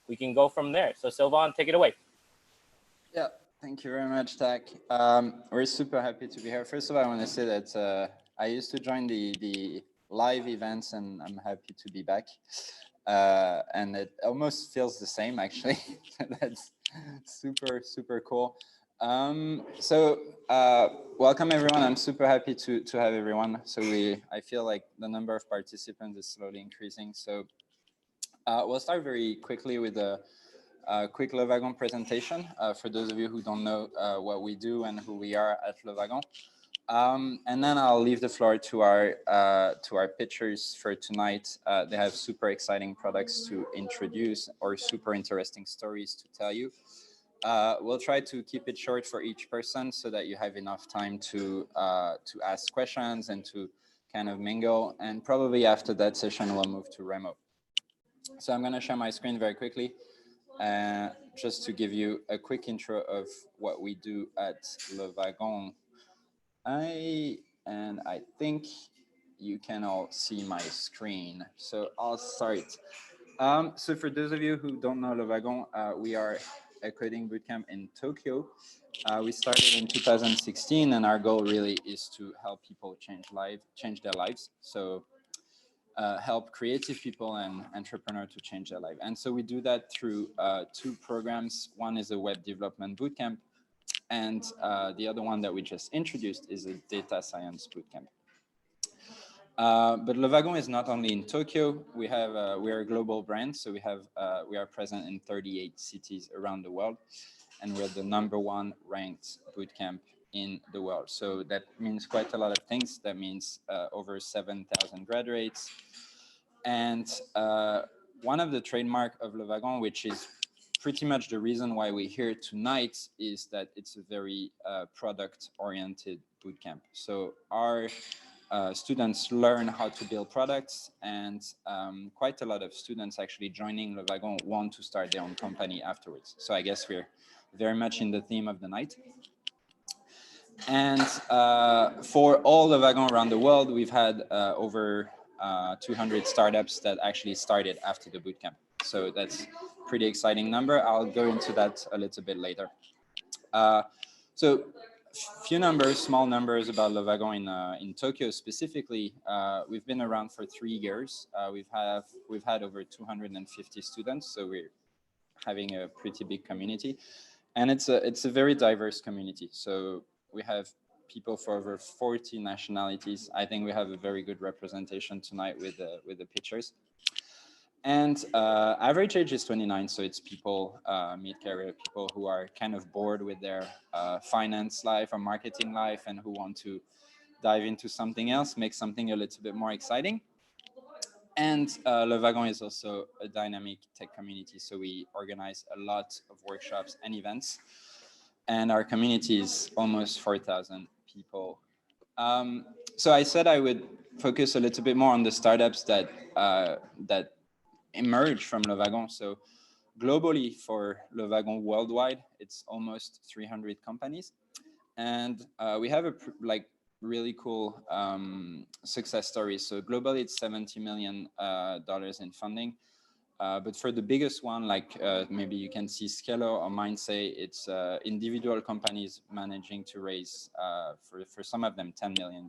we can go from there. So Sylvain, take it away. Yeah, thank you very much, Tak. We're super happy to be here. First of all, I want to say that I used to join the live events, and I'm happy to be back. And it almost feels the same, actually. That's super cool. Welcome everyone. I'm super happy to have everyone. So I feel like the number of participants is slowly increasing. So we'll start very quickly with a quick Le Wagon presentation for those of you who don't know what we do and who we are at Le Wagon. And then I'll leave the floor to our pitchers for tonight. They have super exciting products to introduce or super interesting stories to tell you. We'll try to keep it short for each person so that you have enough time to ask questions and to kind of mingle. And probably after that session, we'll move to Remo. So I'm going to share my screen very quickly. Just to give you a quick intro of what we do at Le Wagon. I think you can all see my screen. So I'll start. So for those of you who don't know Le Wagon, we are a coding bootcamp in Tokyo. We started in 2016, and our goal really is to help people change their lives. So help creative people and entrepreneurs to change their life. And so we do that through two programs. One is a web development bootcamp, and the other one that we just introduced is a data science bootcamp. But Le Wagon is not only in Tokyo. We are a global brand, so we are present in 38 cities around the world, and we're the #1 ranked bootcamp in the world. So that means quite a lot of things. That means over 7,000 graduates. And one of the trademark of Le Wagon, which is pretty much the reason why we're here tonight, is that it's a very product-oriented bootcamp. So our students learn how to build products, and quite a lot of students actually joining Le Wagon want to start their own company afterwards. So I guess we're very much in the theme of the night. And for all Le Wagon around the world, we've had over 200 startups that actually started after the bootcamp. So that's a pretty exciting number. I'll go into that a little bit later. So few numbers, small numbers about Le Wagon in Tokyo specifically. We've been around for 3 years. We've had over 250 students, so we're having a pretty big community, and it's a very diverse community. So we have people for over 40 nationalities. I think we have a very good representation tonight with the pictures. And average age is 29, so it's people, mid-career people who are kind of bored with their finance life or marketing life and who want to dive into something else, make something a little bit more exciting. And Le Wagon is also a dynamic tech community, so we organize a lot of workshops and events. And our community is almost 4,000 people. So I said I would focus a little bit more on the startups that emerge from Le Wagon. So globally for Le Wagon worldwide, it's almost 300 companies. And we have a really cool success stories. So globally, it's $70 million in funding. But for the biggest one, maybe you can see Skello or Mindsay, it's individual companies managing to raise, for some of them, $10 million.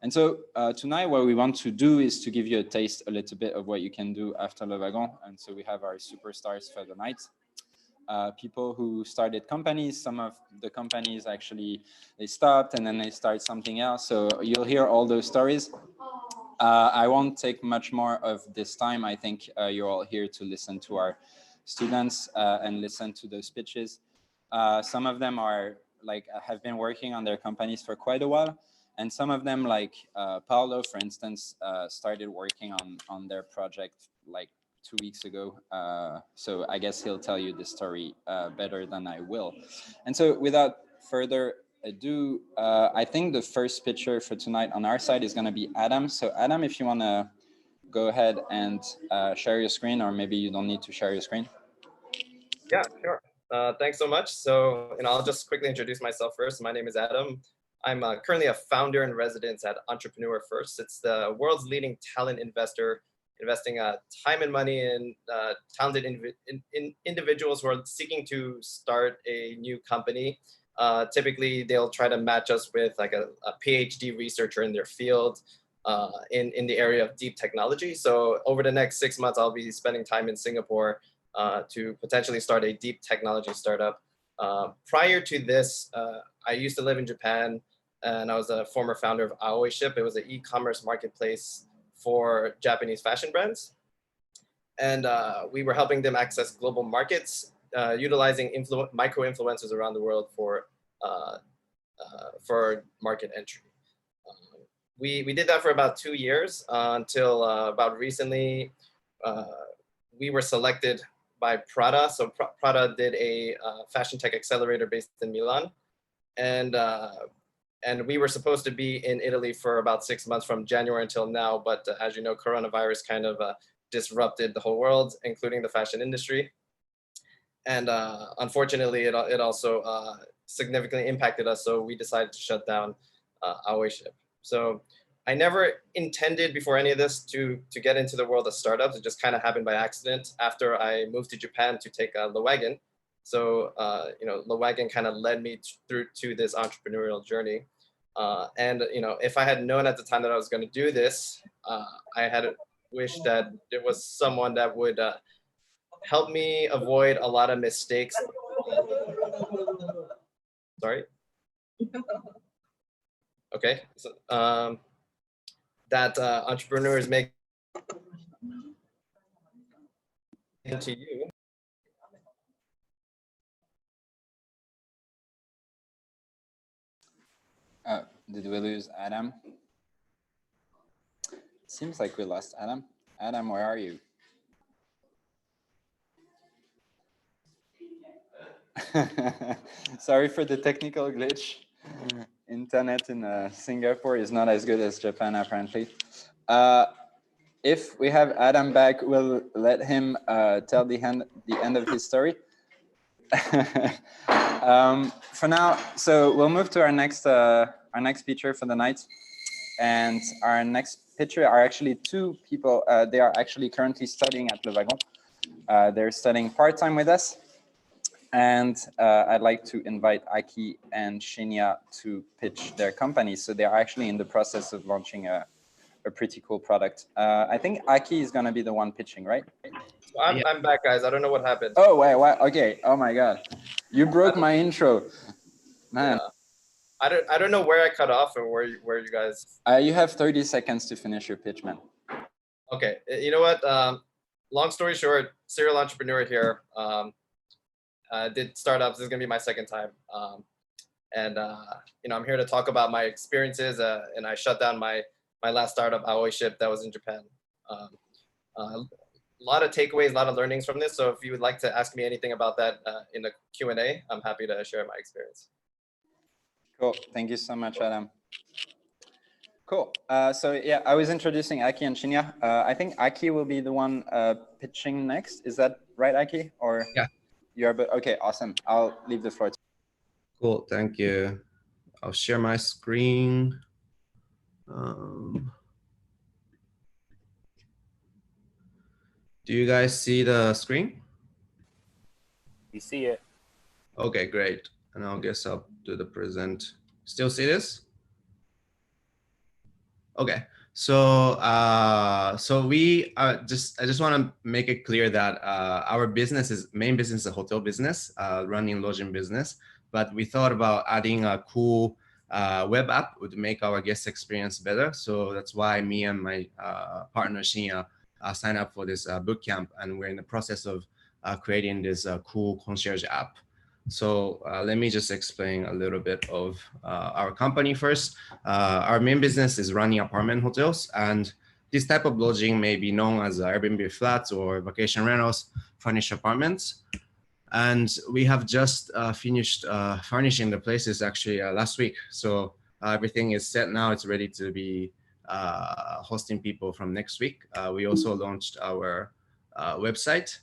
And so tonight, what we want to do is to give you a taste a little bit of what you can do after Le Wagon. And so we have our superstars for the night. People who started companies. Some of the companies actually, they stopped and then they start something else. So you'll hear all those stories. I won't take much more of this time. I think you're all here to listen to our students and listen to those pitches. Some of them are have been working on their companies for quite a while. And some of them, like Paulo, for instance, started working on their project 2 weeks ago. So I guess he'll tell you the story better than I will. And so without further ado, I think the first pitcher for tonight on our side is going to be Adam. So Adam, if you want to go ahead and share your screen, or maybe you don't need to share your screen. Yeah, sure. Thanks so much. So, I'll just quickly introduce myself first. My name is Adam. I'm currently a founder in residence at Entrepreneur First. It's the world's leading talent investor investing time and money in talented individuals who are seeking to start a new company. Typically, they'll try to match us with like a PhD researcher in their field in the area of deep technology. So over the next 6 months, I'll be spending time in Singapore to potentially start a deep technology startup. Prior to this, I used to live in Japan, and I was a former founder of ex-AoiShip. It was an e-commerce marketplace for Japanese fashion brands. And we were helping them access global markets, utilizing micro-influencers around the world for market entry. We did that for about 2 years until about recently, we were selected by Prada. So Prada did a fashion tech accelerator based in Milan. And we were supposed to be in Italy for about 6 months from January until now. But as you know, coronavirus kind of disrupted the whole world, including the fashion industry. And unfortunately, it also significantly impacted us. So we decided to shut down ex-AoiShip. So I never intended before any of this to get into the world of startups. It just kind of happened by accident after I moved to Japan to take the Wagon. So, the Wagon kind of led me through to this entrepreneurial journey. And, if I had known at the time that I was going to do this, I had wished that there was someone that would help me avoid a lot of mistakes. Sorry. Okay. So, that entrepreneurs make to you. Did we lose Adam? Seems like we lost Adam. Adam, where are you? Sorry for the technical glitch. Internet in Singapore is not as good as Japan, apparently. If we have Adam back, we'll let him tell the end of his story. For now, so we'll move to our next feature for the night. And our next picture are actually two people. They are actually currently studying at Le Wagon. They're studying part-time with us. And I'd like to invite Aki and Shinya to pitch their company. So they're actually in the process of launching a pretty cool product. I think Aki is going to be the one pitching, right? I'm back, guys. I don't know what happened. Oh, wait, okay. Oh, my God. You broke my intro. Man. Yeah. I don't know where I cut off or where you guys. You have 30 seconds to finish your pitch, man. Okay. You know what? Long story short, serial entrepreneur here. Did startups. This is gonna be my second time, I'm here to talk about my experiences. And I shut down my last startup, ex-AoiShip, that was in Japan. A lot of takeaways, a lot of learnings from this. So if you would like to ask me anything about that in the Q&A, I'm happy to share my experience. Cool. Thank you so much, Adam. Cool. So yeah, I was introducing Aki and Shinya. I think Aki will be the one pitching next. Is that right, Aki? Or yeah. You are, but okay, awesome. I'll leave the floor to you. Cool, thank you. I'll share my screen. Do you guys see the screen? You see it. Okay, great. And I guess I'll do the present. Still see this? Okay. So we I just want to make it clear that our main business is a hotel business, running lodging business. But we thought about adding a cool web app would make our guest experience better. So that's why me and my partner Shinya signed up for this bootcamp, and we're in the process of creating this cool concierge app. So let me just explain a little bit of our company first. Our main business is running apartment hotels, and this type of lodging may be known as Airbnb flats or vacation rentals, furnished apartments. And we have just finished furnishing the places actually last week. So everything is set now. It's ready to be hosting people from next week. We also launched our website.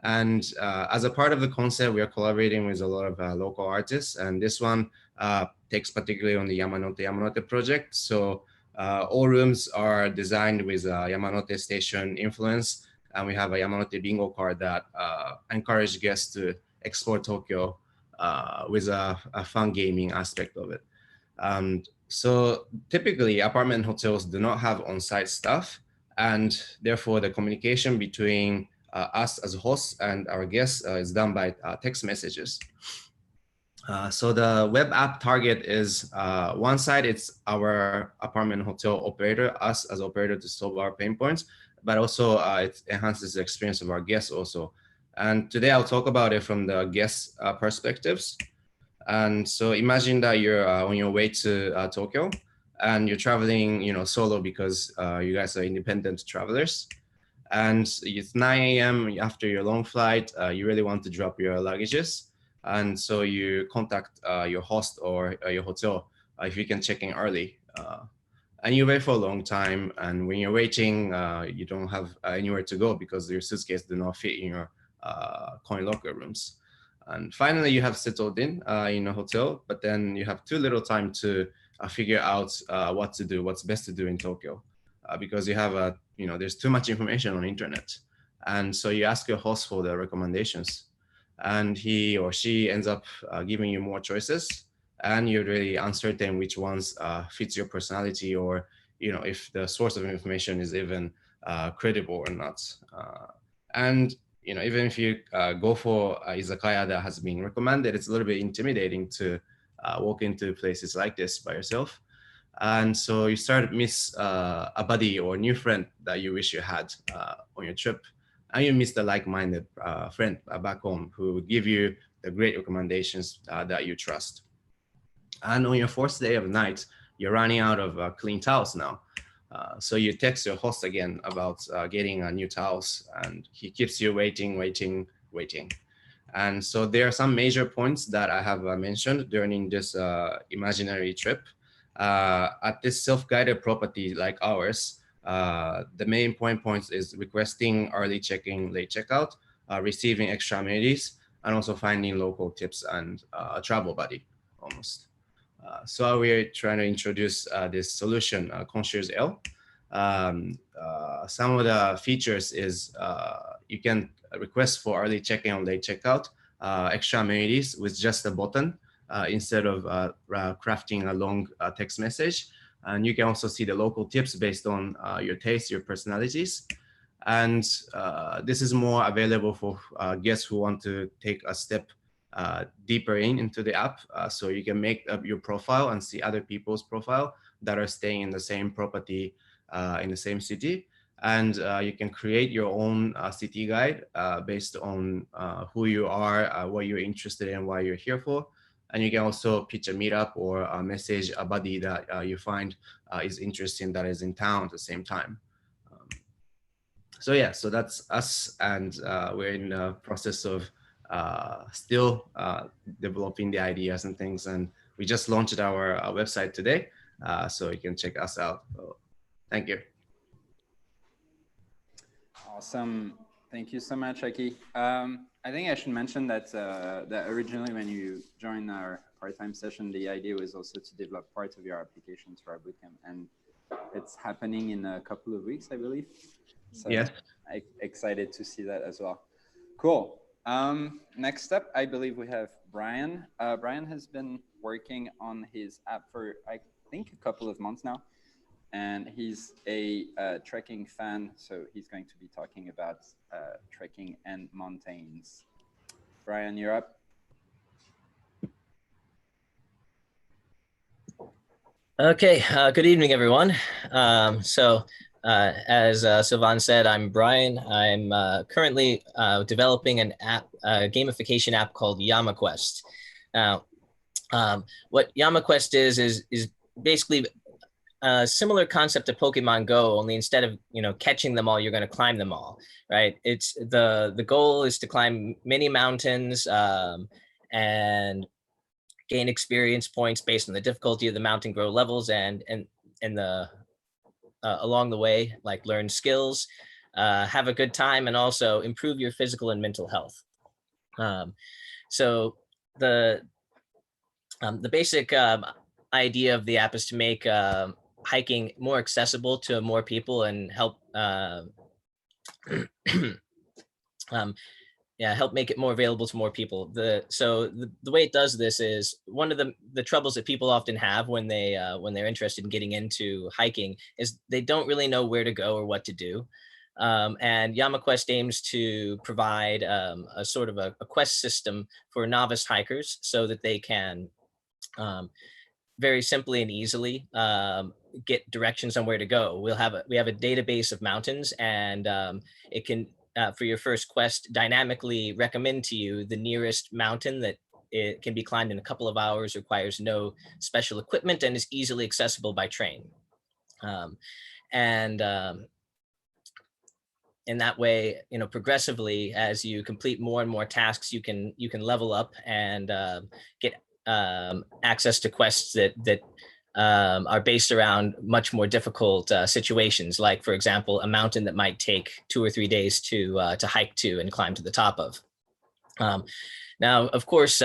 And as a part of the concept, we are collaborating with a lot of local artists. And this one takes particularly on the Yamanote project. So All rooms are designed with Yamanote Station influence, and we have a Yamanote bingo card that encourage guests to explore Tokyo with a fun gaming aspect of it. So typically, apartment hotels do not have on-site staff, and therefore the communication between us as hosts and our guests is done by text messages. So the web app target is one side, it's our apartment hotel operator, us as operator to solve our pain points, but also it enhances the experience of our guests also. And today I'll talk about it from the guest perspectives. And so imagine that you're on your way to Tokyo and you're traveling, solo because you guys are independent travelers. And it's 9 a.m. after your long flight, you really want to drop your luggages. And so you contact your host or your hotel if you can check in early. And you wait for a long time. And when you're waiting, you don't have anywhere to go because your suitcase do not fit in your coin locker rooms. And finally, you have settled in a hotel, but then you have too little time to figure out what to do, what's best to do in Tokyo, because you have there's too much information on the internet. And so you ask your host for the recommendations, and he or she ends up giving you more choices, and you're really uncertain which ones fits your personality, or if the source of information is even credible or not. And even if you go for izakaya that has been recommended, it's a little bit intimidating to walk into places like this by yourself. And so you start to miss a buddy or new friend that you wish you had on your trip. And you miss the like-minded friend back home who would give you the great recommendations that you trust. And on your fourth day of night, you're running out of clean towels now. So you text your host again about getting new towels, and he keeps you waiting. And so there are some major points that I have mentioned during this imaginary trip. At this self-guided property like ours, the main points is requesting early check-in, late checkout, receiving extra amenities, and also finding local tips and a travel buddy almost. So we're trying to introduce this solution, Concierge L. Some of the features is you can request for early check-in or late checkout, extra amenities with just a button instead of crafting a long text message. And you can also see the local tips based on your taste, your personalities. And this is more available for guests who want to take a step deeper into the app. So you can make up your profile and see other people's profile that are staying in the same property in the same city. And you can create your own city guide based on who you are, what you're interested in, why you're here for. And you can also pitch a meetup or message a buddy that you find is interesting that is in town at the same time. So yeah, so that's us, and we're in the process of still developing the ideas and things, and we just launched our website today, so you can check us out. So, thank you. Awesome. Thank you so much, Aki. I think I should mention that, that originally when you joined our part-time session, the idea was also to develop parts of your application to our bootcamp, and it's happening in a couple of weeks, I believe. So yes, I'm excited to see that as well. Cool. Next up, I believe we have Brian. Brian has been working on his app for, I think, a couple of months now. And he's a trekking fan, so he's going to be talking about trekking and mountains. Brian, you're up. Okay, good evening, everyone. As Sylvain said, I'm Brian. I'm currently developing an app, a gamification app called YamaQuest. Now, what YamaQuest is basically a similar concept to Pokemon Go, only instead of catching them all, you're going to climb them all, right? It's the goal is to climb many mountains and gain experience points based on the difficulty of the mountain, grow levels, and the along the way, like learn skills, have a good time, and also improve your physical and mental health. So the basic idea of the app is to make hiking more accessible to more people and help help make it more available to more people. So the way it does this is one of the troubles that people often have when they're interested in getting into hiking is they don't really know where to go or what to do. And YamaQuest aims to provide a sort of a quest system for novice hikers so that they can very simply and easily get directions on where to go. We have a database of mountains, and it can for your first quest dynamically recommend to you the nearest mountain that it can be climbed in a couple of hours, requires no special equipment, and is easily accessible by train. In that way, progressively, as you complete more and more tasks, you can level up and get access to quests that are based around much more difficult situations, like, for example, a mountain that might take 2 or 3 days to hike to and climb to the top of. Now, of course,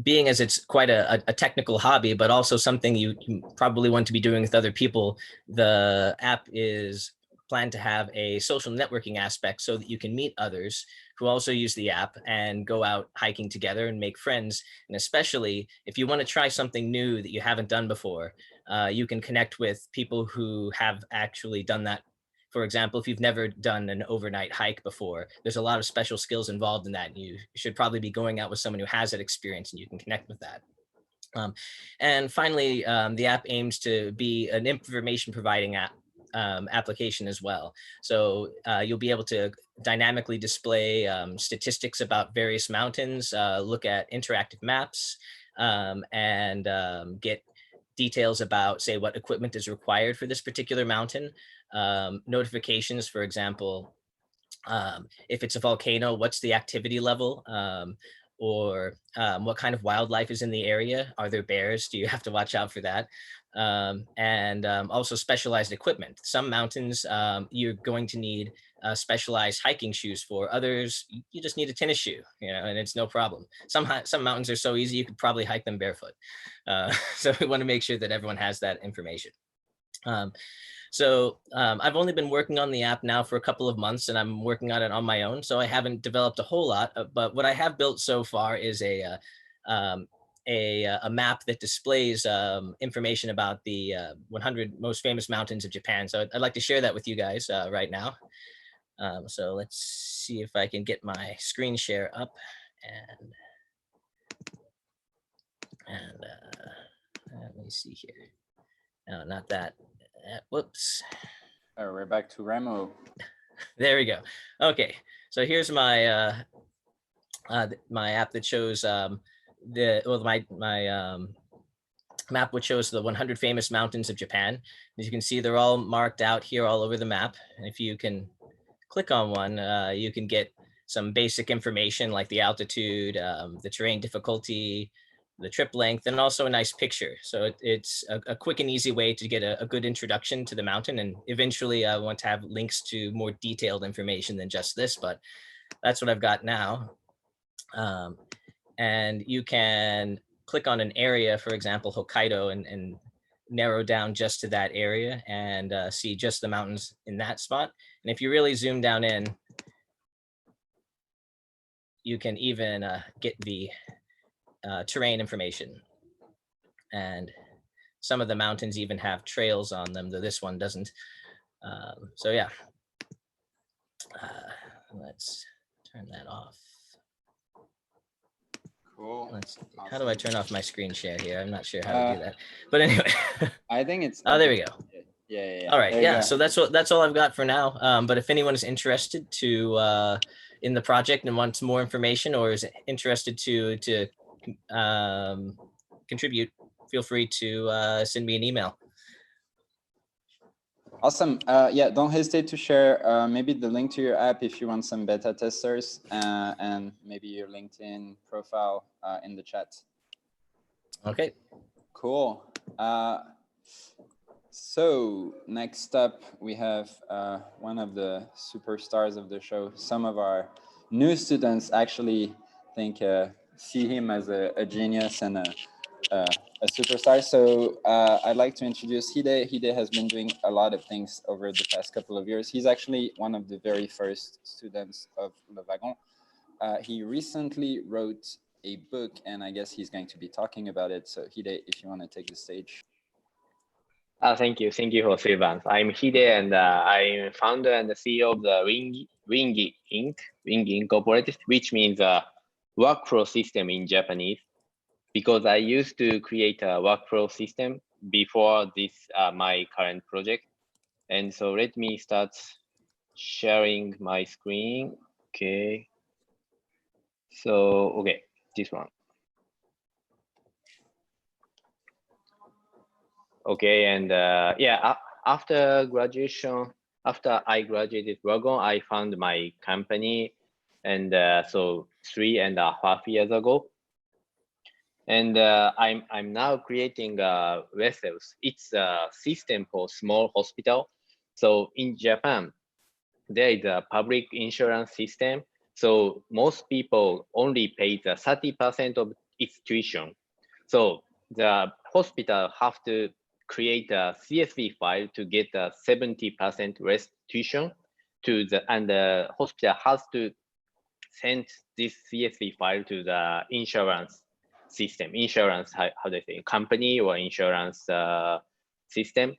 being as it's quite a technical hobby, but also something you probably want to be doing with other people, the app is planned to have a social networking aspect so that you can meet others who also use the app and go out hiking together and make friends. And especially if you want to try something new that you haven't done before, you can connect with people who have actually done that. For example, if you've never done an overnight hike before, there's a lot of special skills involved in that. And you should probably be going out with someone who has that experience, and you can connect with that. And finally, the app aims to be an information providing app. Application as well. So you'll be able to dynamically display statistics about various mountains, look at interactive maps, and get details about, say, what equipment is required for this particular mountain. Notifications, for example, if it's a volcano, what's the activity level? Or what kind of wildlife is in the area? Are there bears? Do you have to watch out for that? And also specialized equipment. Some mountains you're going to need specialized hiking shoes for. Others, you just need a tennis shoe, and it's no problem. Some mountains are so easy you could probably hike them barefoot. So we want to make sure that everyone has that information. So I've only been working on the app now for a couple of months, and I'm working on it on my own. So I haven't developed a whole lot, but what I have built so far is a map that displays information about the 100 most famous mountains of Japan. So I'd like to share that with you guys right now. So let's see if I can get my screen share up, and let me see here. No, not that. Whoops. Oh, we're back to Remo. There we go. Okay, so here's my my app that shows my map, which shows the 100 famous mountains of Japan. As you can see, they're all marked out here all over the map. And if you can click on one, you can get some basic information like the altitude, the terrain difficulty, the trip length, and also a nice picture. So it's a quick and easy way to get a good introduction to the mountain. And eventually I want to have links to more detailed information than just this, but that's what I've got now. And you can click on an area, for example, Hokkaido, and narrow down just to that area and see just the mountains in that spot. And if you really zoom down in, you can even get the terrain information. And some of the mountains even have trails on them, though this one doesn't. So yeah, let's turn that off. Cool. Awesome. How do I turn off my screen share here? I'm not sure how to do that. But anyway. I think it's. Oh, there we go. Yeah. All right. Yeah. So that's all I've got for now. But if anyone is interested to in the project and wants more information, or is interested to contribute, feel free to send me an email. Awesome. Yeah, don't hesitate to share maybe the link to your app if you want some beta testers, and maybe your LinkedIn profile in the chat. Okay. Cool. So next up, we have one of the superstars of the show. Some of our new students actually see him as a genius and a superstar. So I'd like to introduce Hide. Hide has been doing a lot of things over the past couple of years. He's actually one of the very first students of Le Wagon. He recently wrote a book, and I guess he's going to be talking about it. So Hide, if you want to take the stage. Thank you for Sylvain. I'm Hide, and I'm founder and the CEO of the Ringi Inc., Ringi Incorporated, which means workflow system in Japanese. Because I used to create a workflow system before this my current project, and so let me start sharing my screen. Okay. So okay, this one. Okay, and yeah, after graduation, after I graduated Wagon, I found my company, and so 3.5 years ago. And I'm now creating vessels. It's a system for small hospital. So in Japan, there is a public insurance system. So most people only pay the 30% of its tuition. So the hospital have to create a CSV file to get a 70% restitution to the, and the hospital has to send this CSV file to the insurance system, insurance, how do I say, company or insurance system.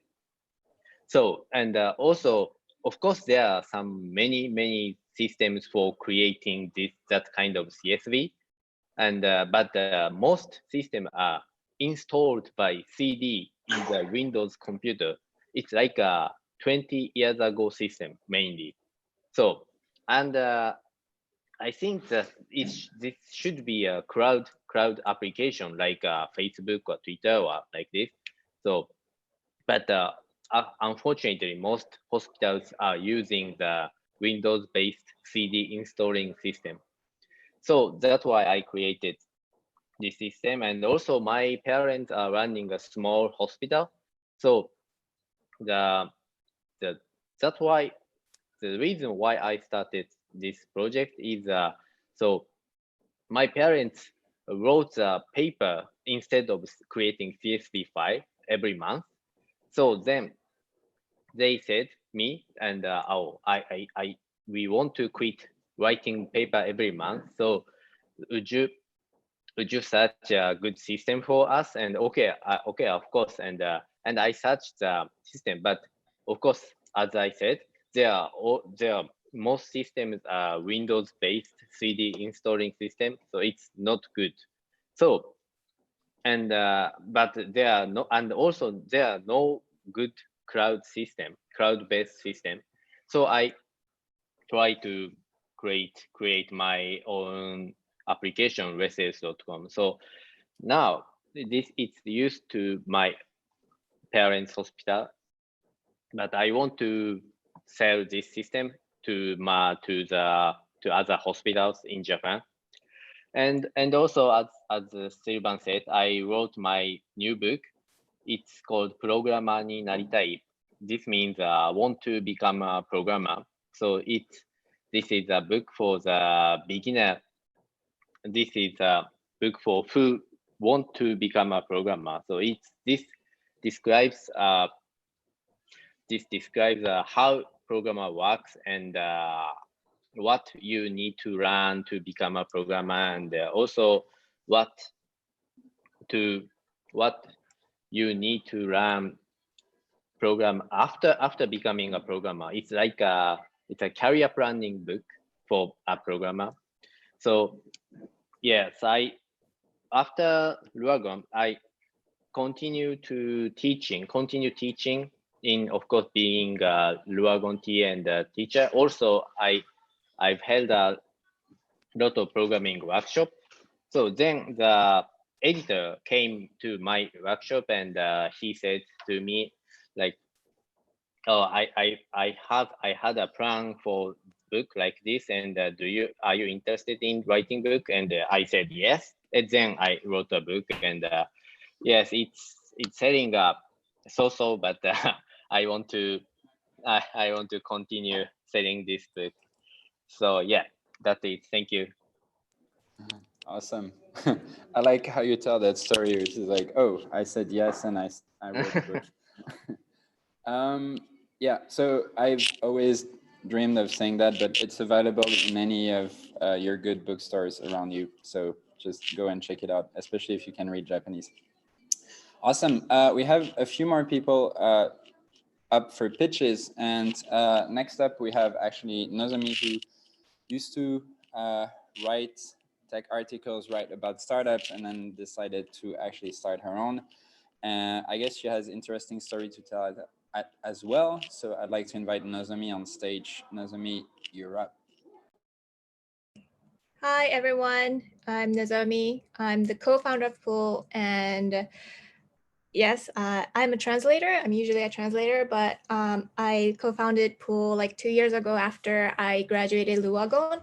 So, and also, of course, there are some many systems for creating that kind of CSV, and but most systems are installed by CD in the Windows computer. It's like a 20 years ago system mainly. So, and I think that this should be a cloud application like Facebook or Twitter or like this. So, but unfortunately, most hospitals are using the Windows-based CD installing system. So that's why I created this system. And also my parents are running a small hospital. So that's why the reason why I started this project is so my parents wrote a paper instead of creating CSV file every month. So then they said me and we want to quit writing paper every month. So would you search a good system for us? And okay, of course. And I searched the system, but of course, as I said, most systems are Windows-based CD installing system, so it's not good. So, and but there are no, and also there are no good cloud-based system. So I try to create my own application, vessels.com. So now it's used to my parents' hospital, but I want to sell this system to other hospitals in Japan. And also, as Sylvain said, I wrote my new book. It's called プログラマーになりたい. This means want to become a programmer. So this is a book for the beginner. This is a book for who want to become a programmer. So this describes how programmer works and what you need to learn to become a programmer, and also what you need to learn program after becoming a programmer. It's like it's a career planning book for a programmer. So yes, after Wagon, I continue teaching in, of course, being a Wagon T and a teacher. Also, I've held a lot of programming workshop. So then the editor came to my workshop and he said to me, like, oh, I had a plan for book like this, and are you interested in writing book? And I said yes. And then I wrote a book, and yes, it's selling up so, but I want to continue selling this book. So yeah, that's it. Thank you. Awesome. I like how you tell that story, which is like, oh, I said yes and I wrote a book. Yeah, so I've always dreamed of saying that, but it's available in any of your good bookstores around you. So just go and check it out, especially if you can read Japanese. Awesome. We have a few more people up for pitches. And next up, we have actually Nozomi, who used to write tech articles, write about startups, and then decided to actually start her own. And I guess she has an interesting story to tell as well. So I'd like to invite Nozomi on stage. Nozomi, you're up. Hi, everyone. I'm Nozomi. I'm the co-founder of Pool. And yes, I'm a translator. I'm usually a translator, but I co-founded Pool like 2 years ago after I graduated Wagon.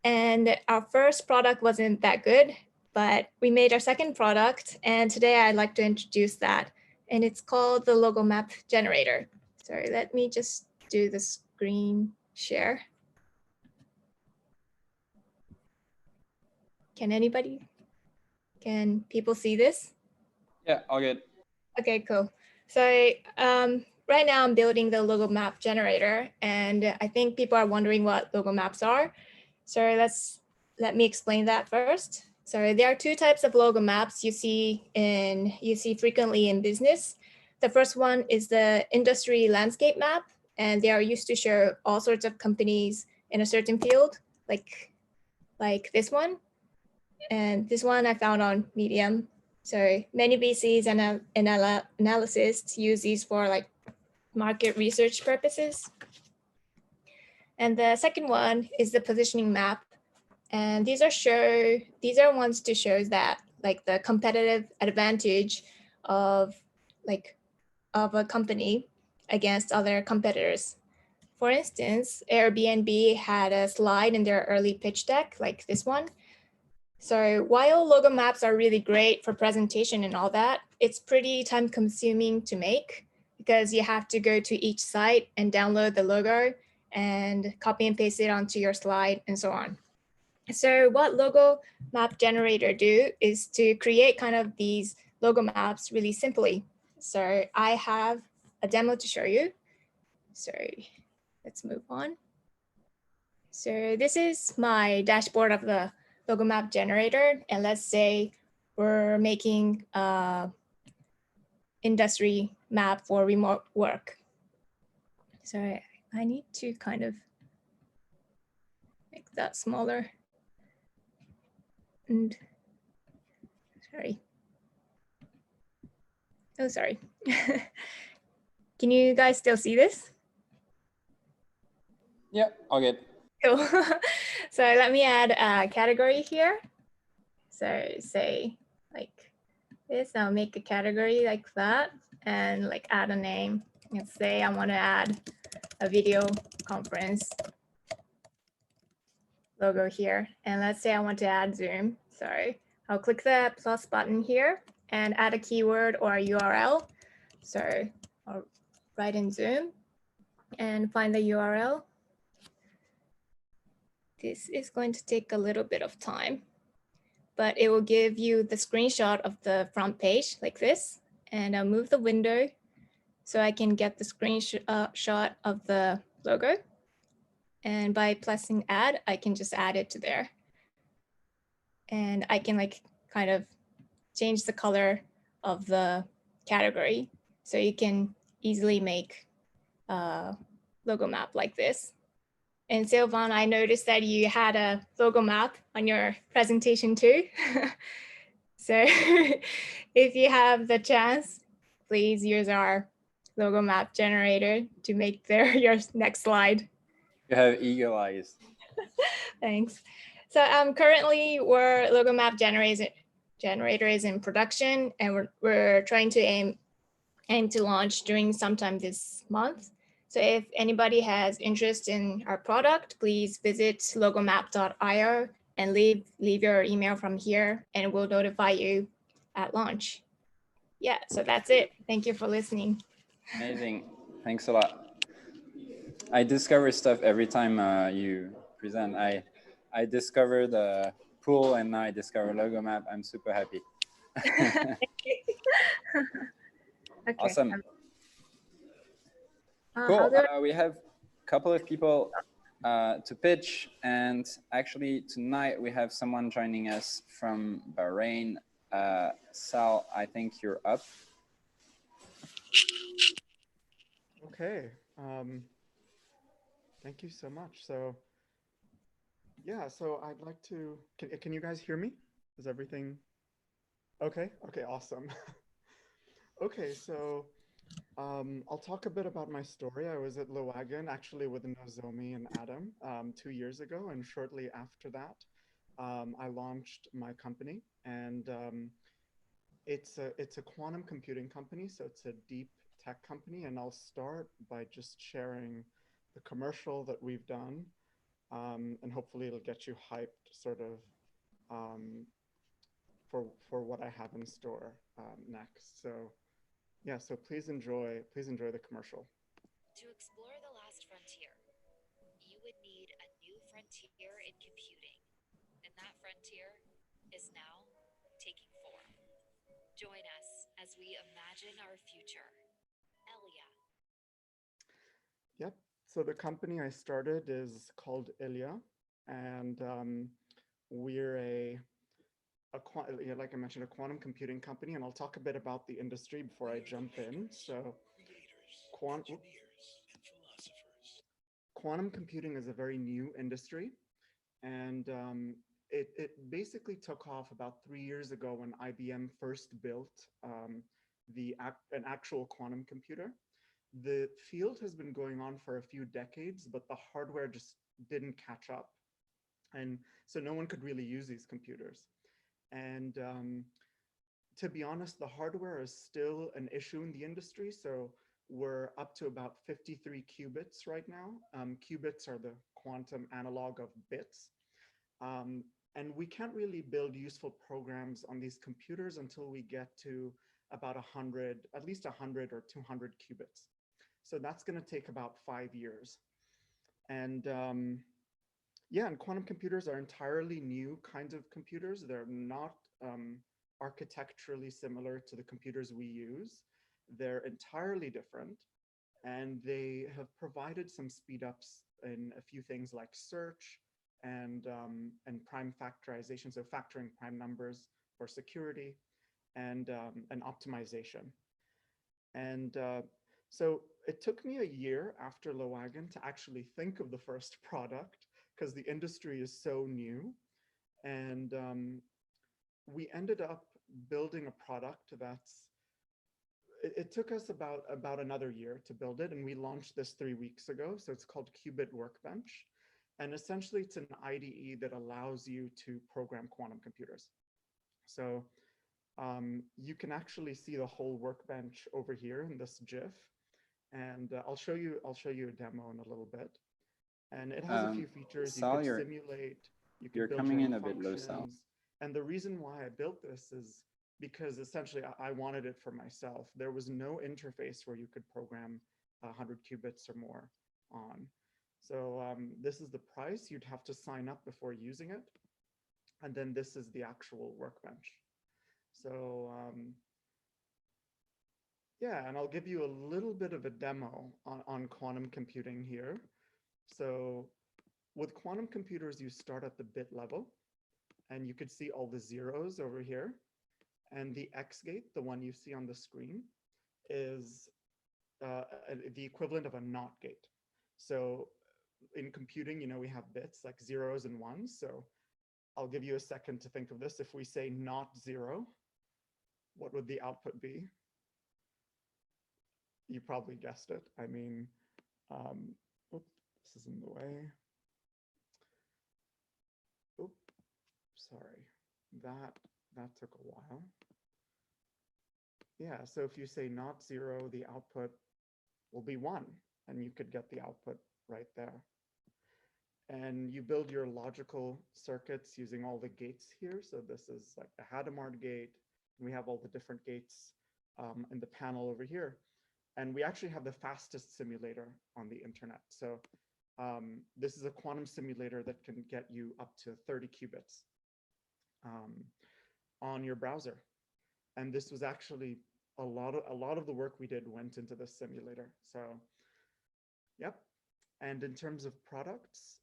And our first product wasn't that good, but we made our second product. And today I'd like to introduce that. And it's called the logo map generator. Sorry, let me just do the screen share. Can people see this? Yeah, all good. Okay, cool. So right now I'm building the logo map generator, and I think people are wondering what logo maps are. So let me explain that first. So there are two types of logo maps you see frequently in business. The first one is the industry landscape map, and they are used to show all sorts of companies in a certain field, like this one. And this one I found on Medium. So many VCs and analysts use these for like market research purposes. And the second one is the positioning map. And these are ones to show that like the competitive advantage of a company against other competitors. For instance, Airbnb had a slide in their early pitch deck like this one. So while logo maps are really great for presentation and all that, it's pretty time consuming to make because you have to go to each site and download the logo and copy and paste it onto your slide and so on. So what logo map generator do is to create kind of these logo maps really simply. So I have a demo to show you. So let's move on. So this is my dashboard of the logo map generator. And let's say we're making an industry map for remote work. So I need to kind of make that smaller. And sorry. Oh, sorry. Can you guys still see this? Yeah, all good. Cool. So let me add a category here. So say like this, I'll make a category like that and like add a name. Let's say I want to add a video conference logo here. And let's say I want to add Zoom. Sorry, I'll click the plus button here and add a keyword or a URL. So I'll write in Zoom and find the URL. This is going to take a little bit of time, but it will give you the screenshot of the front page like this. And I'll move the window so I can get the screenshot of the logo. And by pressing add, I can just add it to there. And I can like kind of change the color of the category. So you can easily make a logo map like this. And Sylvain, I noticed that you had a logo map on your presentation too. So if you have the chance, please use our logo map generator to make your next slide. You have eagle eyes. Thanks. So currently our logo map generator is in production, and we're trying to aim to launch during sometime this month. So if anybody has interest in our product, please visit logomap.io and leave your email from here, and we'll notify you at launch. Yeah, so that's it. Thank you for listening. Amazing. Thanks a lot. I discover stuff every time you present. I discovered pool and now I discover logo map. I'm super happy. Okay. Awesome. I'll Cool. do it. We have a couple of people to pitch, and actually tonight we have someone joining us from Bahrain. Sal, I think you're up. Okay. Thank you so much. So yeah, so I'd like to, can you guys hear me? Is everything okay? Okay, awesome. Okay, so I'll talk a bit about my story. I was at Wagon actually with Nozomi and Adam 2 years ago, and shortly after that, I launched my company, and it's a quantum computing company, so it's a deep tech company, and I'll start by just sharing the commercial that we've done, and hopefully it'll get you hyped sort of for what I have in store next. So yeah, so please enjoy the commercial. To explore the last frontier, you would need a new frontier in computing, and that frontier is now taking form. Join us as we imagine our future. Elia. Yep. So the company I started is called Elia, and we're like I mentioned, a quantum computing company, and I'll talk a bit about the industry before I jump in. So quantum computing is a very new industry, and it basically took off about 3 years ago when IBM first built an actual quantum computer. The field has been going on for a few decades, but the hardware just didn't catch up. And so no one could really use these computers. And to be honest, the hardware is still an issue in the industry. So we're up to about 53 qubits right now. Qubits are the quantum analog of bits. And we can't really build useful programs on these computers until we get to about 100, at least 100 or 200 qubits. So that's going to take about 5 years. And yeah, and quantum computers are entirely new kinds of computers. They're not architecturally similar to the computers we use. They're entirely different. And they have provided some speed ups in a few things like search and prime factorization, so factoring prime numbers for security and optimization. And so it took me a year after Wagon to actually think of the first product because the industry is so new. And we ended up building a product it took us about another year to build it, and we launched this 3 weeks ago. So it's called Qubit Workbench. And essentially it's an IDE that allows you to program quantum computers. So you can actually see the whole workbench over here in this GIF. And I'll show you a demo in a little bit. And it has a few features. Sal, you could simulate, you can you're build coming your in own a bit low, Sal. functions. And the reason why I built this is because essentially I wanted it for myself. There was no interface where you could program 100 qubits or more on. So this is the price. You'd have to sign up before using it. And then this is the actual workbench. So yeah, and I'll give you a little bit of a demo on quantum computing here. So with quantum computers, you start at the bit level, and you could see all the zeros over here. And the X gate, the one you see on the screen, is the equivalent of a NOT gate. So in computing, we have bits like zeros and ones. So I'll give you a second to think of this. If we say not 0, what would the output be? You probably guessed it. I mean, oops, this is in the way. Oops, sorry, that took a while. Yeah, so if you say not 0, the output will be 1, and you could get the output right there. And you build your logical circuits using all the gates here. So this is like the Hadamard gate. We have all the different gates in the panel over here. And we actually have the fastest simulator on the internet. So this is a quantum simulator that can get you up to 30 qubits. on your browser. And this was actually a lot of the work we did went into the simulator. So, yep. And in terms of products,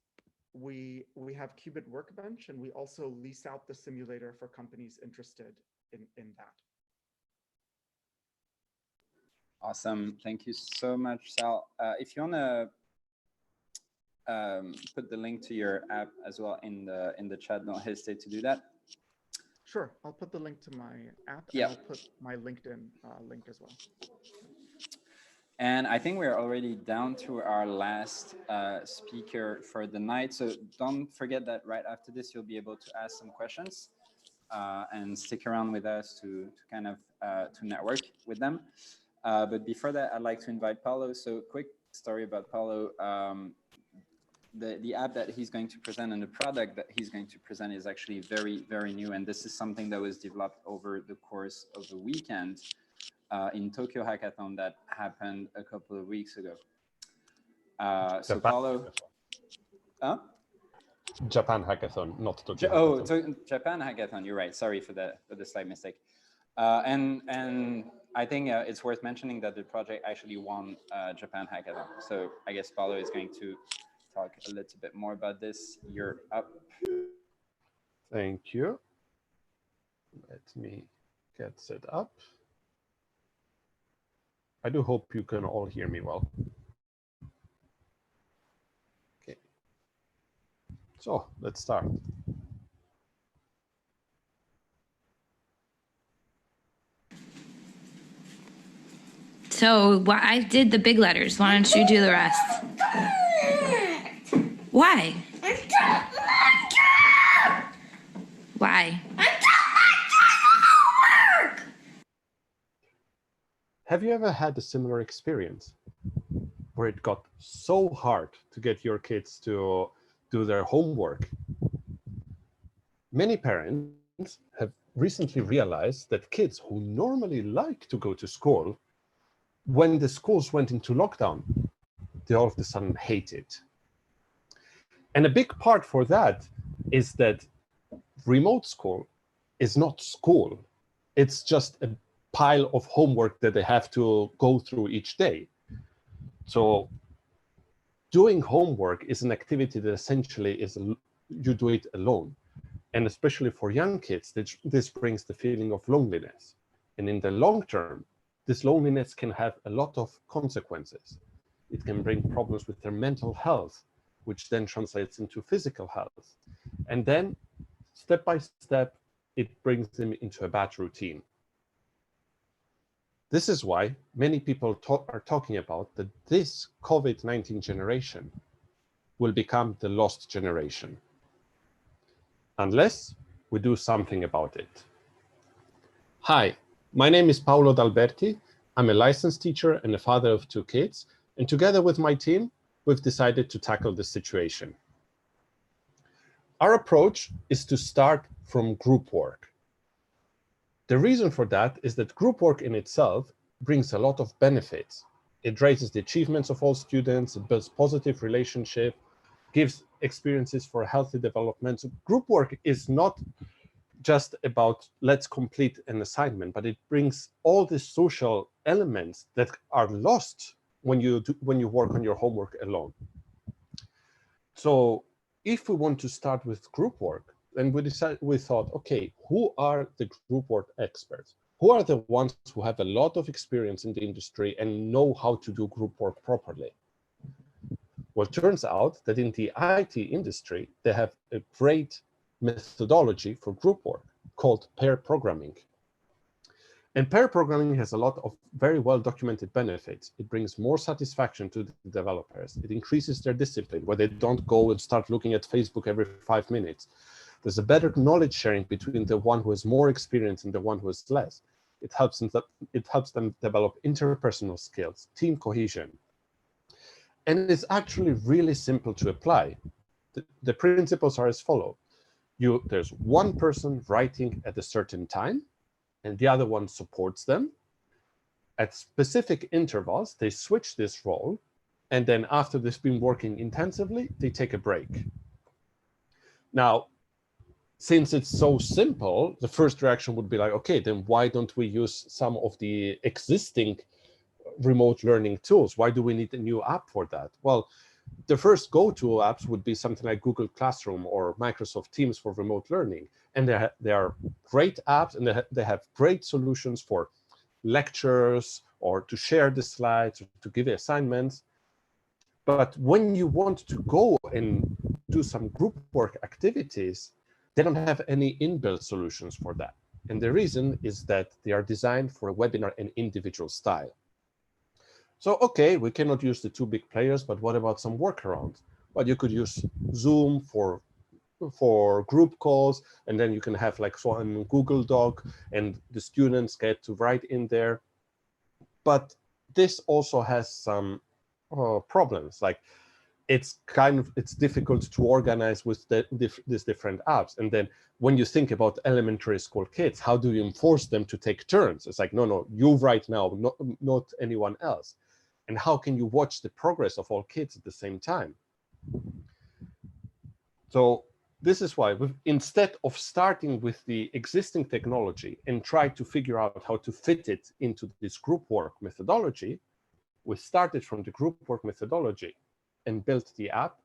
we have Qubit Workbench, and we also lease out the simulator for companies interested in that. Awesome. Thank you so much, Sal. If you want to put the link to your app as well in the chat, don't hesitate to do that. Sure, I'll put the link to my app, and Yeah. I'll put my LinkedIn link as well. And I think we're already down to our last speaker for the night. So don't forget that right after this, you'll be able to ask some questions and stick around with us to kind of to network with them. But before that, I'd like to invite Paulo. So quick story about Paulo. The app that he's going to present and the product that he's going to present is actually very, very new. And this is something that was developed over the course of the weekend in Tokyo Hackathon that happened a couple of weeks ago. So Paulo, Japan Hackathon, not Tokyo Hackathon. Japan Hackathon. You're right. Sorry for the slight mistake. And I think it's worth mentioning that the project actually won Japan Hackathon. So I guess Paulo is going to talk a little bit more about this. You're up. Thank you. Let me get set up. I do hope you can all hear me well. Okay. So let's start. So I did the big letters. Why don't you do the rest? Why? Why? Have you ever had a similar experience where it got so hard to get your kids to do their homework? Many parents have recently realized that kids who normally like to go to school, when the schools went into lockdown, they all of a sudden hate it. And a big part for that is that remote school is not school. It's just a pile of homework that they have to go through each day. So doing homework is an activity that essentially is, you do it alone. And especially for young kids, this brings the feeling of loneliness. And in the long term, this loneliness can have a lot of consequences. It can bring problems with their mental health, which then translates into physical health. And then step by step, it brings them into a bad routine. This is why many people are talking about that this COVID-19 generation will become the lost generation, unless we do something about it. Hi, my name is Paulo D'Alberti. I'm a licensed teacher and a father of 2 kids. And together with my team, we've decided to tackle this situation. Our approach is to start from group work. The reason for that is that group work in itself brings a lot of benefits. It raises the achievements of all students, it builds positive relationships, gives experiences for healthy development. So group work is not just about let's complete an assignment, but it brings all the social elements that are lost when you work on your homework alone. So if we want to start with group work, then we thought, okay, who are the group work experts? Who are the ones who have a lot of experience in the industry and know how to do group work properly? Well, it turns out that in the IT industry, they have a great methodology for group work called pair programming. And pair programming has a lot of very well documented benefits. It brings more satisfaction to the developers. It increases their discipline, where they don't go and start looking at Facebook every 5 minutes. There's a better knowledge sharing between the one who has more experience and the one who has less. It helps them develop interpersonal skills, team cohesion. And it's actually really simple to apply. The principles are as follows. There's one person writing at a certain time, and the other one supports them. At specific intervals, they switch this role, and then after they've been working intensively, they take a break. Now, since it's so simple, the first reaction would be like, okay, then why don't we use some of the existing remote learning tools? Why do we need a new app for that? Well, the first go-to apps would be something like Google Classroom or Microsoft Teams for remote learning. And they are great apps, and they have great solutions for lectures or to share the slides, or to give assignments. But when you want to go and do some group work activities, they don't have any inbuilt solutions for that. And the reason is that they are designed for a webinar and individual style. So, okay, we cannot use the two big players, but what about some workarounds? Well, you could use Zoom for group calls, and then you can have like one Google Doc, and the students get to write in there. But this also has some problems. Like it's difficult to organize with these different apps. And then when you think about elementary school kids, how do you enforce them to take turns? It's like, no, you write now, not anyone else. And how can you watch the progress of all kids at the same time? So this is why, instead of starting with the existing technology and try to figure out how to fit it into this group work methodology, we started from the group work methodology and built the app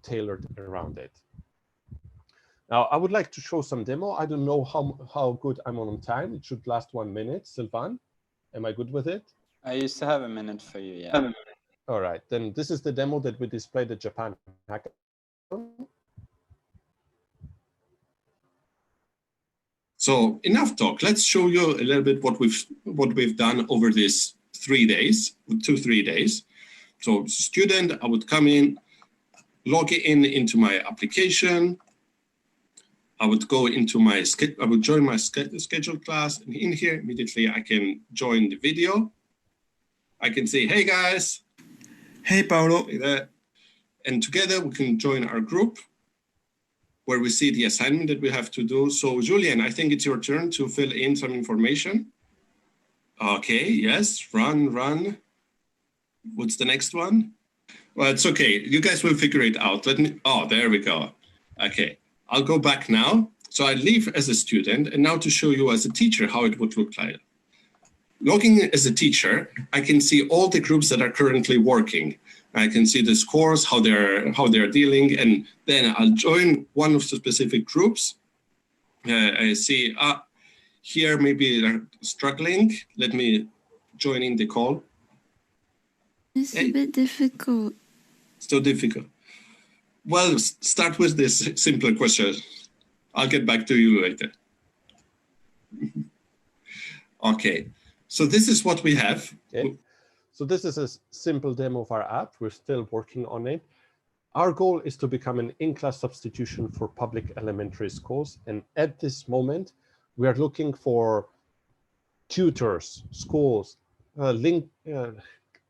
tailored around it. Now, I would like to show some demo. I don't know how good I'm on time. It should last 1 minute. Sylvain, am I good with it? I used to have a minute for you, yeah. All right, then this is the demo that we displayed at Japan Hackathon. So enough talk. Let's show you a little bit what we've done over these 3 days, 2-3 days. So as a student, I would come in, log into my application. I would go into my I would join my scheduled class, and in here immediately I can join the video. I can say, hey guys. Hey Paulo. Like that. And together we can join our group where we see the assignment that we have to do. So Julian, I think it's your turn to fill in some information. Okay, yes, run. What's the next one? Well, it's okay. You guys will figure it out. Oh, there we go. Okay, I'll go back now. So I leave as a student, and now to show you as a teacher how it would look like. Logging as a teacher, I can see all the groups that are currently working. I can see the scores, how they're dealing, and then I'll join one of the specific groups. I see here maybe they're struggling. Let me join in the call. It's a bit difficult. Still difficult. Well, start with this simpler question. I'll get back to you later. Okay, so this is what we have. Okay. So this is a simple demo of our app. We're still working on it. Our goal is to become an in-class substitution for public elementary schools. And at this moment, we are looking for tutors, schools,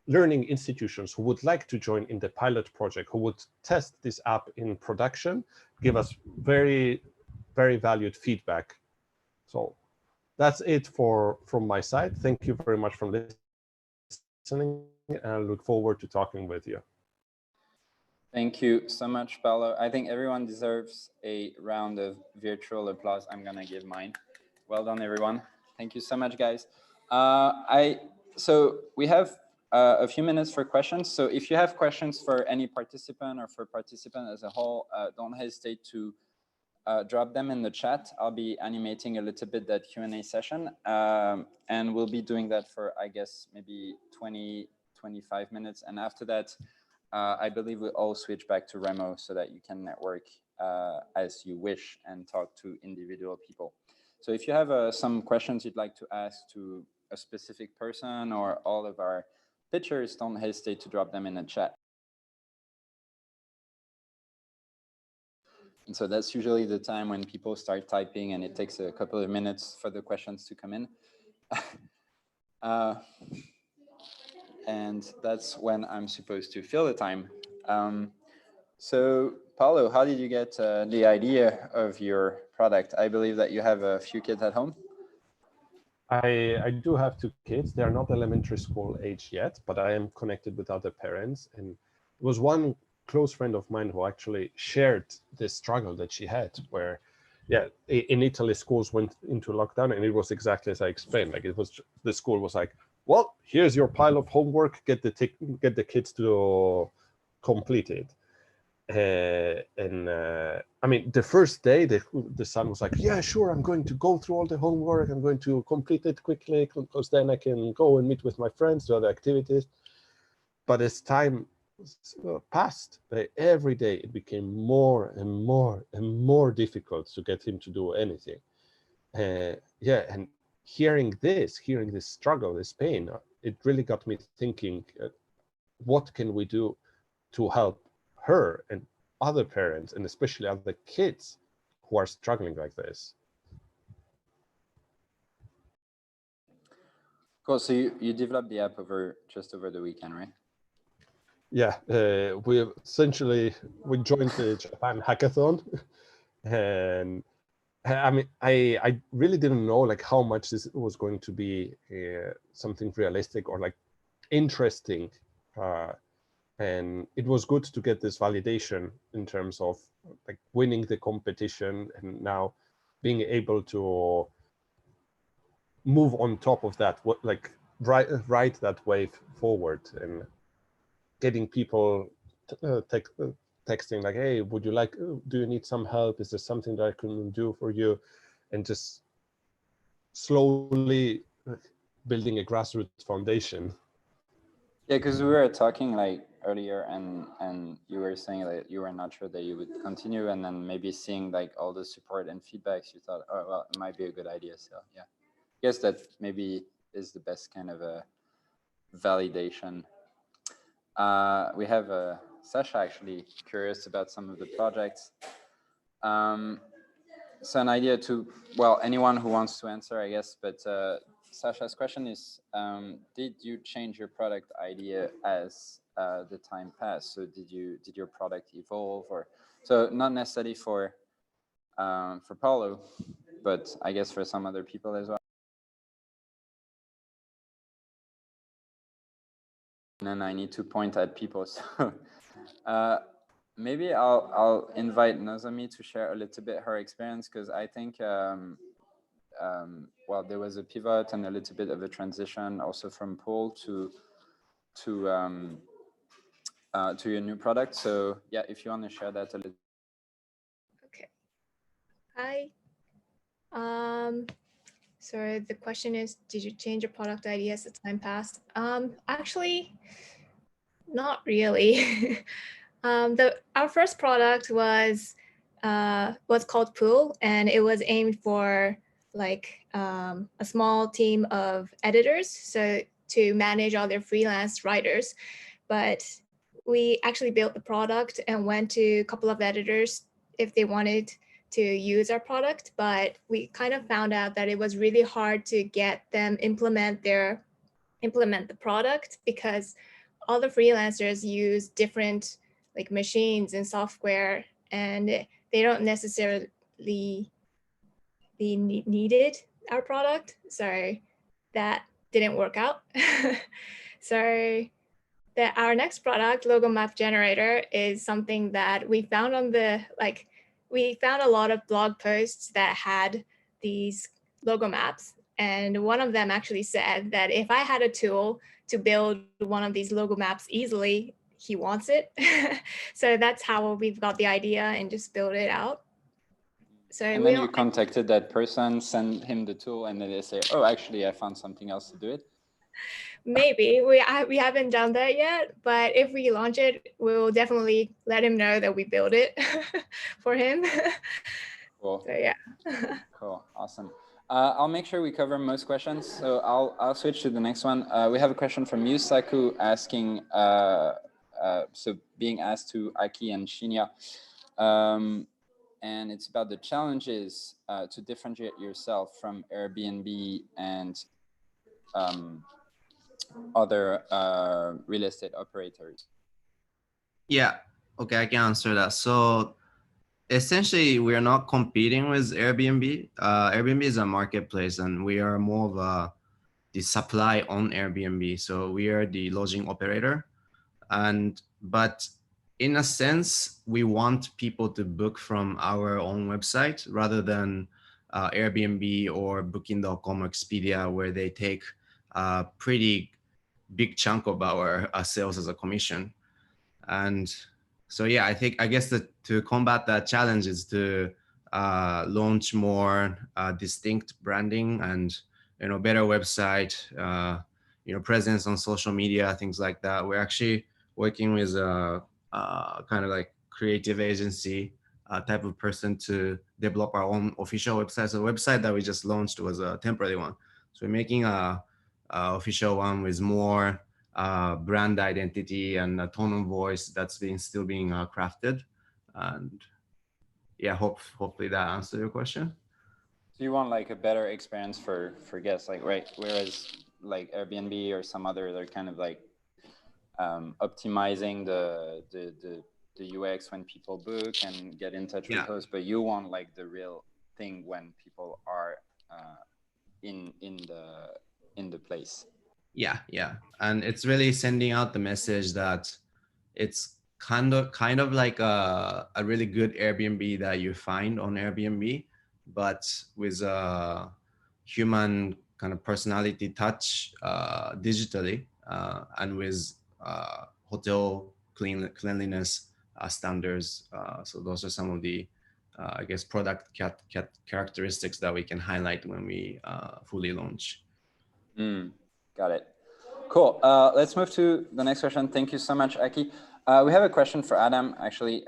learning institutions who would like to join in the pilot project, who would test this app in production, give us very, very valued feedback. So that's it from my side. Thank you very much for listening, and I look forward to talking with you. Thank you so much, Paulo. I think everyone deserves a round of virtual applause. I'm gonna give mine. Well done, everyone. Thank you so much, guys. So we have a few minutes for questions. So if you have questions for any participant or for participant as a whole, don't hesitate to drop them in the chat. I'll be animating a little bit that Q&A session, and we'll be doing that for, I guess, maybe 20-25 minutes. And after that, I believe we'll all switch back to Remo so that you can network as you wish and talk to individual people. So if you have some questions you'd like to ask to a specific person or all of our pitchers, don't hesitate to drop them in the chat. And so that's usually the time when people start typing, and it takes a couple of minutes for the questions to come in. And that's when I'm supposed to fill the time. So Paulo, how did you get the idea of your product? I believe that you have a few kids at home. I do have 2 kids. They are not elementary school age yet, but I am connected with other parents. And it was one close friend of mine who actually shared this struggle that she had, where yeah, in Italy, schools went into lockdown, and it was exactly as I explained. Like, it was, the school was like, well, here's your pile of homework, get the kids to complete it. I mean, the first day, the son was like, yeah, sure, I'm going to go through all the homework, I'm going to complete it quickly, because then I can go and meet with my friends, do other activities. But as time passed, every day it became more and more and more difficult to get him to do anything. Yeah, and hearing this struggle, this pain, it really got me thinking, what can we do to help her and other parents, and especially other kids who are struggling like this? Cool. So you developed the app just over the weekend, right? Yeah, we joined the Japan Hackathon, and I mean, I really didn't know like how much this was going to be something realistic or like interesting, and it was good to get this validation in terms of like winning the competition and now being able to move on top of that, like ride that wave forward, and getting people texting like, hey, would you like, do you need some help? Is there something that I can do for you? And just slowly building a grassroots foundation. Yeah, because we were talking like earlier, and you were saying that you were not sure that you would continue, and then maybe seeing like all the support and feedbacks, you thought, oh, well, it might be a good idea. So yeah, I guess that maybe is the best kind of a validation. We have Sasha actually curious about some of the projects. So an idea to, well, anyone who wants to answer, I guess, but Sasha's question is, did you change your product idea as the time passed? So did your product evolve, or, so not necessarily for Paulo, but I guess for some other people as well. And then I need to point at people. So maybe I'll invite Nozomi to share a little bit her experience, because I think, well, there was a pivot and a little bit of a transition also from Paul to your new product. So yeah, if you want to share that a little. Okay. Hi. So the question is, did you change your product idea as the time passed? Actually, not really. Our first product was called Pool, and it was aimed for like a small team of editors, so to manage all their freelance writers. But we actually built the product and went to a couple of editors if they wanted to use our product, but we kind of found out that it was really hard to get them implement the product, because all the freelancers use different like machines and software, and they don't necessarily needed our product. So that didn't work out. So our next product, Logo Map Generator, is something that we found on the, like, we found a lot of blog posts that had these logo maps. And one of them actually said that if I had a tool to build one of these logo maps easily, he wants it. So that's how we've got the idea and just build it out. So and then you contacted that person, send him the tool, and then they say, oh, actually, I found something else to do it. Maybe we haven't done that yet, but if we launch it, we'll definitely let him know that we built it for him. Cool. So yeah. Cool. Awesome. I'll make sure we cover most questions. So I'll switch to the next one. We have a question from Yusaku asking, so being asked to Aki and Shinya, and it's about the challenges to differentiate yourself from Airbnb and other real estate operators. Yeah, okay, I can answer that. So essentially, we are not competing with Airbnb. Airbnb is a marketplace, and we are more of the supply on Airbnb. So we are the lodging operator, but in a sense, we want people to book from our own website rather than Airbnb or Booking.com or Expedia, where they take a pretty big chunk of our sales as a commission. And so, yeah, I guess that to combat that challenge is to launch more distinct branding and, better website, presence on social media, things like that. We're actually working with a kind of like creative agency type of person to develop our own official website. So the website that we just launched was a temporary one. So we're making a official one with more brand identity and a tone of voice that's still being crafted. And yeah, hopefully that answered your question. Do you want like a better experience for guests, like, right? Whereas like Airbnb or some other, they're kind of like optimizing the UX when people book and get in touch with hosts, but you want like the real thing when people are in the place. Yeah, and it's really sending out the message that it's kind of like a really good Airbnb that you find on Airbnb, but with a human kind of personality touch digitally, and with hotel cleanliness standards. So those are some of the I guess product characteristics that we can highlight when we fully launch. Got it. Cool. Let's move to the next question. Thank you so much, Aki. We have a question for Adam, actually.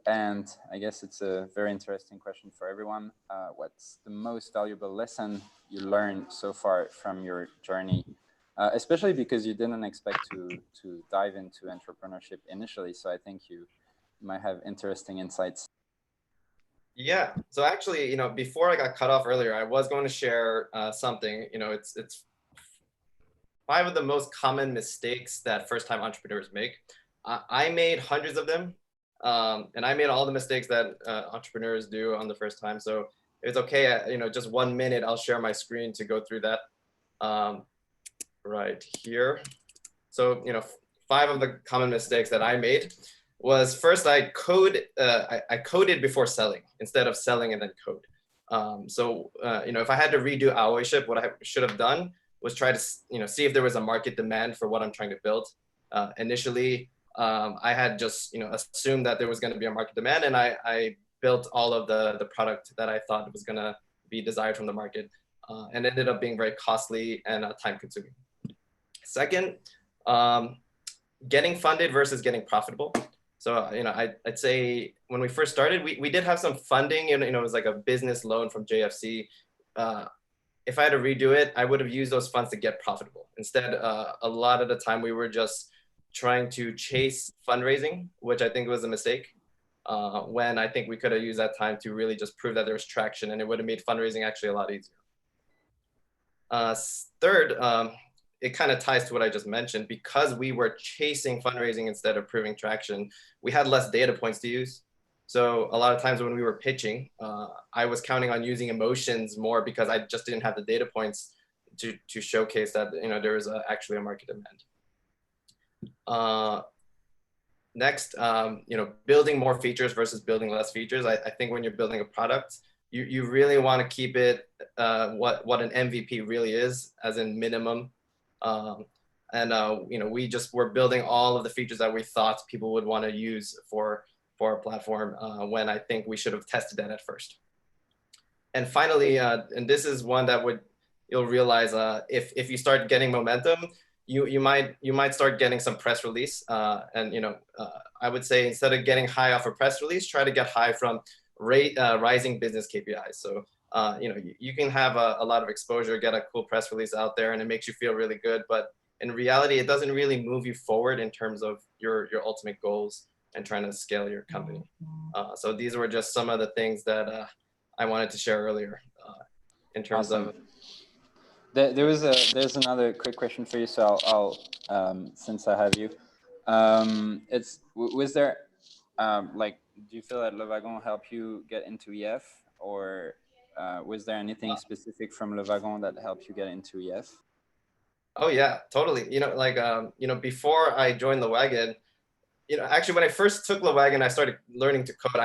And I guess it's a very interesting question for everyone. What's the most valuable lesson you learned so far from your journey? Especially because you didn't expect to dive into entrepreneurship initially. So I think you might have interesting insights. Yeah, so actually, before I got cut off earlier, I was going to share something. It's 5 of the most common mistakes that first-time entrepreneurs make. I made hundreds of them, and I made all the mistakes that entrepreneurs do on the first time. So it's okay, just 1 minute, I'll share my screen to go through that right here. So, 5 of the common mistakes that I made was first I coded before selling instead of selling and then code. If I had to redo AoiShip, what I should have done was try to see if there was a market demand for what I'm trying to build. Initially, I had just assumed that there was going to be a market demand, and I built all of the product that I thought was going to be desired from the market, and ended up being very costly and time consuming. Second, getting funded versus getting profitable. So, I'd say when we first started, we did have some funding, it was like a business loan from JFC. If I had to redo it, I would have used those funds to get profitable. Instead, a lot of the time we were just trying to chase fundraising, which I think was a mistake, when I think we could have used that time to really just prove that there was traction, and it would have made fundraising actually a lot easier. Third, it kind of ties to what I just mentioned. Because we were chasing fundraising instead of proving traction, we had less data points to use. So a lot of times when we were pitching, I was counting on using emotions more because I just didn't have the data points to showcase that there was actually a market demand. Next, building more features versus building less features. I think when you're building a product, you really want to keep it what an MVP really is, as in minimum. We just were building all of the features that we thought people would want to use for our platform, when I think we should have tested that at first. And finally, and this is one that you'll realize if you start getting momentum, you might start getting some press release. I would say instead of getting high off a press release, try to get high from rising business KPIs. So you can have a lot of exposure, get a cool press release out there, and it makes you feel really good. But in reality, it doesn't really move you forward in terms of your ultimate goals and trying to scale your company. So these were just some of the things that I wanted to share earlier in terms of. There's another quick question for you. So I'll since I have you, was there do you feel that Le Wagon helped you get into EF, or was there anything specific from Le Wagon that helped you get into EF? Oh yeah, totally. Before I joined the Wagon, actually when I first took Wagon, I started learning to code.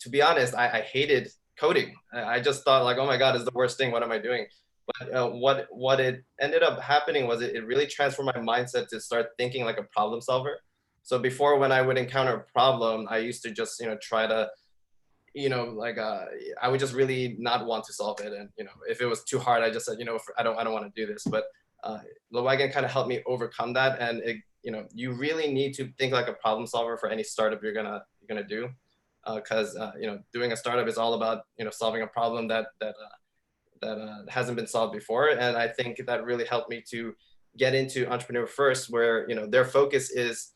To be honest, I hated coding. I just thought like, oh my God, it's the worst thing. What am I doing? But what it ended up happening was it really transformed my mindset to start thinking like a problem solver. So before, when I would encounter a problem, I used to just, try to, I would just really not want to solve it. And, if it was too hard, I just said, I don't want to do this. But Wagon kind of helped me overcome that. And it, you really need to think like a problem solver for any startup you're gonna do, because doing a startup is all about solving a problem that hasn't been solved before. And I think that really helped me to get into Entrepreneur First, where their focus is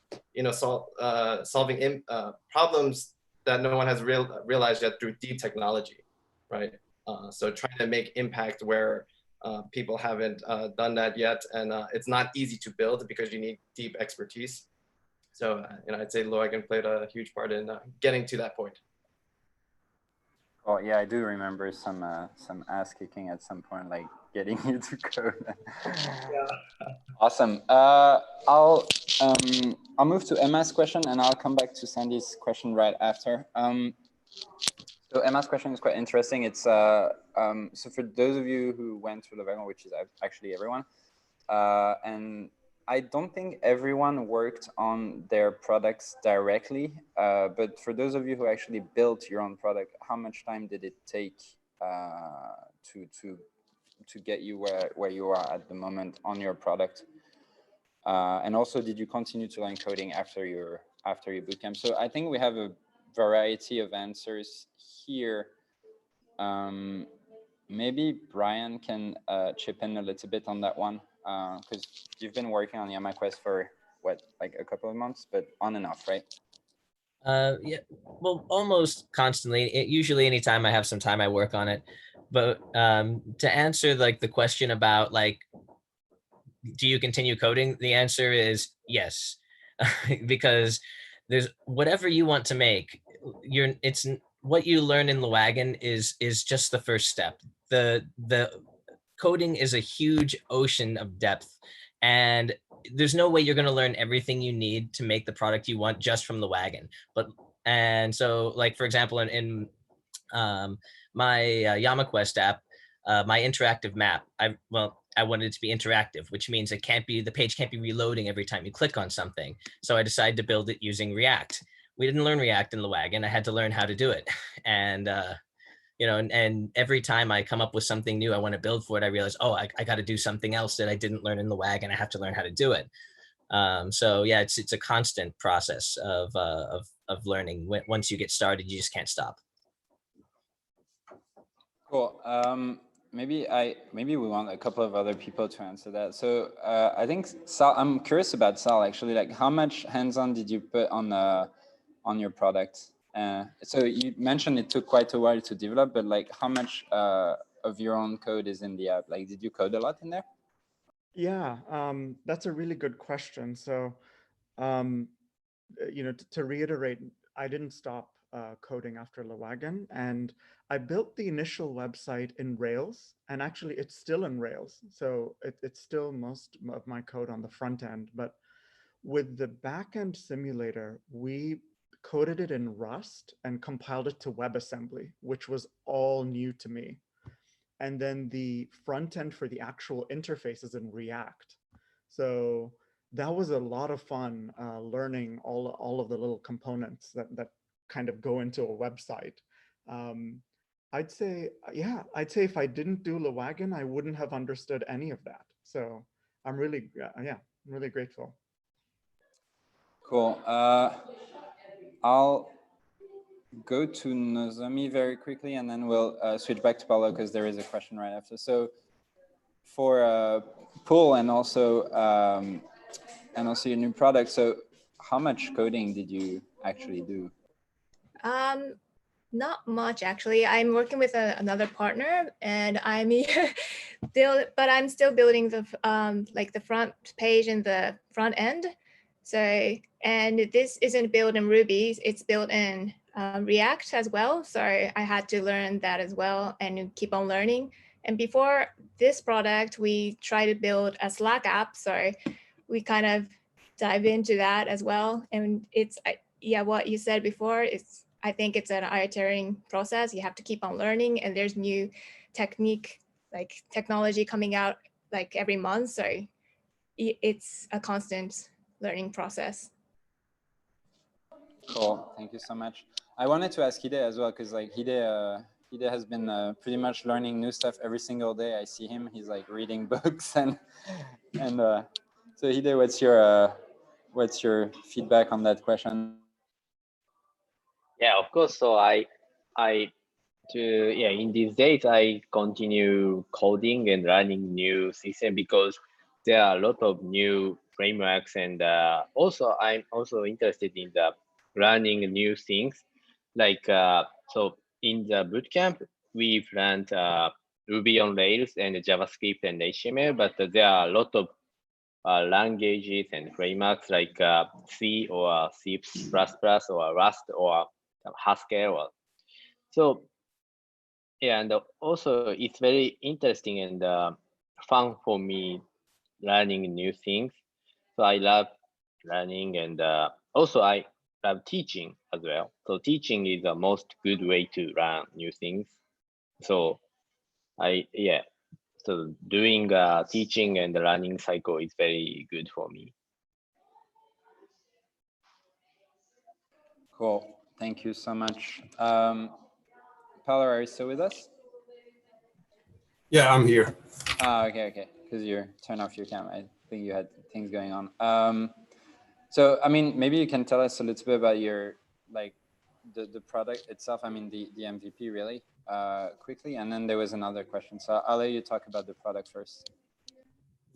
solving problems that no one has realized yet through deep technology, right? So trying to make impact where people haven't done that yet, and it's not easy to build because you need deep expertise. So I'd say Wagon played a huge part in getting to that point. Well, yeah, I do remember some ass kicking at some point, like getting you to code. Yeah. Awesome. I'll move to Emma's question, and I'll come back to Sandy's question right after. So Emma's question is quite interesting. It's so for those of you who went through the Wagon, which is actually everyone, and I don't think everyone worked on their products directly, but for those of you who actually built your own product, how much time did it take to get you where you are at the moment on your product? And also, did you continue to learn coding after your bootcamp? So I think we have a variety of answers here. Maybe Brian can chip in a little bit on that one, because you've been working on YamaQuest for what, like a couple of months, but on and off, right? Yeah, well, almost constantly. Usually anytime I have some time, I work on it. But to answer like the question about like, do you continue coding? The answer is yes, because there's whatever you want to make. It's what you learn in Wagon is just the first step. The coding is a huge ocean of depth, and there's no way you're going to learn everything you need to make the product you want just from Wagon. And so, like for example, in my YamaQuest app, my interactive map, I wanted it to be interactive, which means the page can't be reloading every time you click on something. So I decided to build it using React. We didn't learn React in Wagon. I had to learn how to do it. And, and every time I come up with something new I want to build for it, I realize, oh, I got to do something else that I didn't learn in Wagon. I have to learn how to do it. So yeah, it's a constant process of learning. Once you get started, you just can't stop. Cool. Maybe we want a couple of other people to answer that. So I think Sal, I'm curious about Sal actually. Like, how much hands-on did you put on your product? So you mentioned it took quite a while to develop, but like, how much of your own code is in the app? Like, did you code a lot in there? Yeah, that's a really good question. So, to reiterate, I didn't stop coding after Wagon, and I built the initial website in Rails, and actually it's still in Rails. So it's still most of my code on the front end, but with the backend simulator, we coded it in Rust and compiled it to WebAssembly, which was all new to me. And then the front end for the actual interface is in React. So that was a lot of fun learning all of the little components that kind of go into a website. I'd say if I didn't do Wagon, I wouldn't have understood any of that. So I'm really, I'm really grateful. Cool. I'll go to Nozomi very quickly, and then we'll switch back to Paulo because there is a question right after. So for Pool and also your new product, so how much coding did you actually do? Not much actually. I'm working with another partner, and I'm still building the like the front page and the front end. So, and this isn't built in Ruby, it's built in React as well. So I had to learn that as well and keep on learning. And before this product, we tried to build a Slack app. So we kind of dive into that as well. And it's, yeah, what you said before, I think it's an iterating process. You have to keep on learning, and there's new technology coming out like every month. So it's a constant learning process. Cool, thank you so much. I wanted to ask Hide as well, because like Hide has been pretty much learning new stuff every single day. I see him, he's like reading books and so Hide, what's your feedback on that question? Yeah, of course. So in these days, I continue coding and learning new system because there are a lot of new frameworks, and also I'm also interested in the learning new things. Like so in the bootcamp, we've learned Ruby on Rails and JavaScript and HTML, but there are a lot of languages and frameworks like C or C++ or Rust or Haskell. So yeah, and also it's very interesting and fun for me learning new things. So I love learning, and also I love teaching as well. So teaching is the most good way to learn new things. So so doing teaching and the learning cycle is very good for me. Cool, thank you so much. Paulo, are you still with us? Yeah, I'm here. Okay, because you turned off your camera. I think you had things going on. So, I mean, maybe you can tell us a little bit about your, like, the product itself, I mean, the MVP really, quickly, and then there was another question. So I'll let you talk about the product first.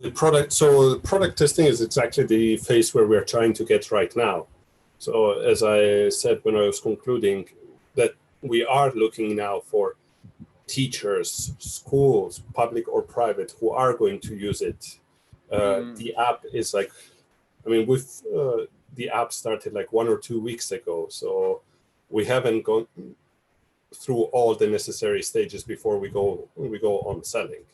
The product testing is exactly the phase where we're trying to get right now. So as I said when I was concluding, that we are looking now for teachers, schools, public or private, who are going to use it. The app is like, I mean, the app started like 1 or 2 weeks ago, so we haven't gone through all the necessary stages before we go on selling.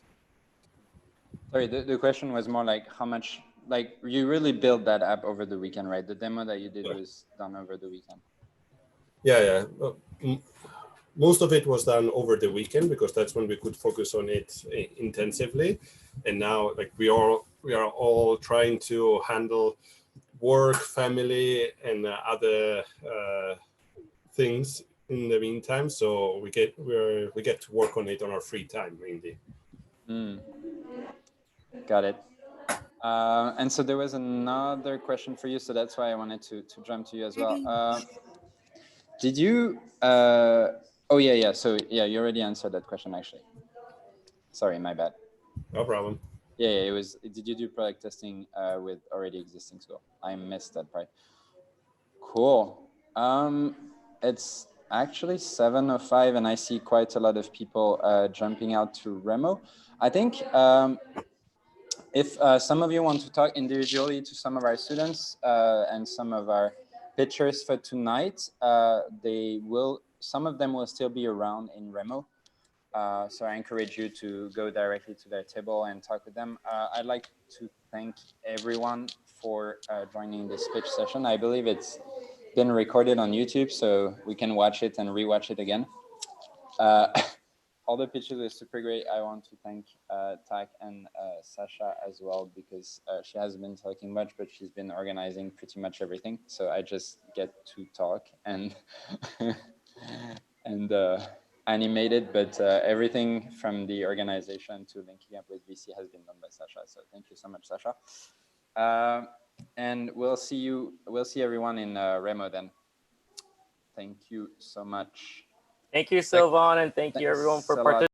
Sorry, the question was more like how much, like you really built that app over the weekend, right? The demo that you did was done over the weekend. Yeah. Most of it was done over the weekend because that's when we could focus on it intensively. And now, like we are all trying to handle work, family, and other things in the meantime. So we get to work on it on our free time mainly. Got it. And so there was another question for you, so that's why I wanted to jump to you as well. Did you? Oh yeah. So yeah, you already answered that question actually. Sorry, my bad. No problem. Yeah, it was. Did you do product testing with already existing tool? I missed that part. Cool. It's actually 7:05, and I see quite a lot of people jumping out to Remo. I think if some of you want to talk individually to some of our students and some of our pitchers for tonight, some of them will still be around in Remo. So I encourage you to go directly to their table and talk with them. I'd like to thank everyone for joining this pitch session. I believe it's been recorded on YouTube, so we can watch it and rewatch it again. All the pitches were super great. I want to thank Tak and Sasha as well, because she hasn't been talking much, but she's been organizing pretty much everything. So I just get to talk and animated, but everything from the organization to linking up with VC has been done by Sasha. So thank you so much, Sasha. And we'll see everyone in Remo then. Thank you so much. Thank you, Sylvain, and thank you everyone for participating.